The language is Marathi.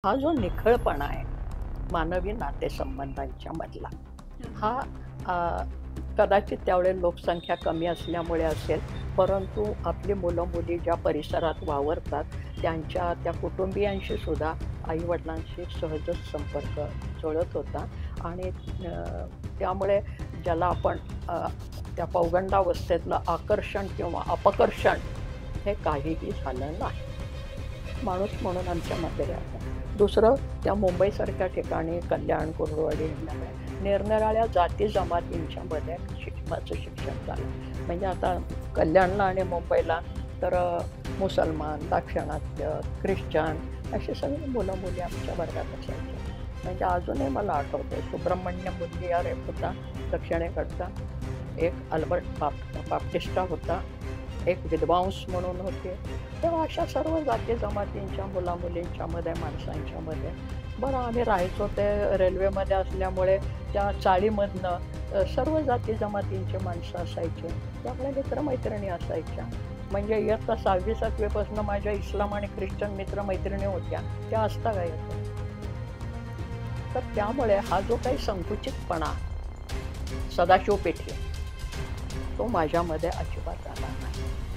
हा जो निखळपणा आहे, मानवी नातेसंबंधांच्या मधला, हा अ, कदाचित त्यावेळेस लोकसंख्या कमी असल्यामुळे असेल, परंतु आपली मुलं-मुली ज्या परिसरात वावरतात, त्यांच्या त्या कुटुंबियांशी सुद्धा आई-वडिलांशी सहजच संपर्क जुळत होता आणि त्यामुळे ज्याला आपण त्या पौगंडावस्थेतलं आकर्षण किंवा अपकर्षण हे काहीही झालं नाही. माणूस म्हणून आमच्यामध्ये राहतो. दुसरं त्या मुंबईसारख्या ठिकाणी कल्याण, कुर्डुवाडी निरनिराळ्या जाती-जमातींच्यामध्ये माझं शिक्षण झालं. म्हणजे आता कल्याणला आणि मुंबईला तर मुसलमान, दाक्षिणात्य, ख्रिश्चन अशी सगळी मुलं-मुली आमच्या वर्गात असायच्या. म्हणजे अजूनही मला आठवतंय सुब्रह्मण्य मुरलीधर एक होता दक्षिणेकडचा, एक अल्बर्ट बाप्टिस्टा होता, एक विद्वांस म्हणून होते. तेव्हा अशा सर्व जाती-जमातींच्या मुला-मुलींच्यामध्ये, माणसांच्यामध्ये बरं आम्ही राहायचो ते रेल्वेमध्ये असल्यामुळे त्या चाळीमधनं सर्व जाती-जमातींची माणसं असायची. त्यामुळे मित्रमैत्रिणी असायच्या. म्हणजे इयत्ता 6वी-7वी पासून माझ्या इस्लाम आणि ख्रिश्चन मित्रमैत्रिणी होत्या. त्या असता काय येतं. तर त्यामुळे हा जो काही संकुचितपणा सदाशिव पेठे तो माझ्यामध्ये अजिबात आला नाही.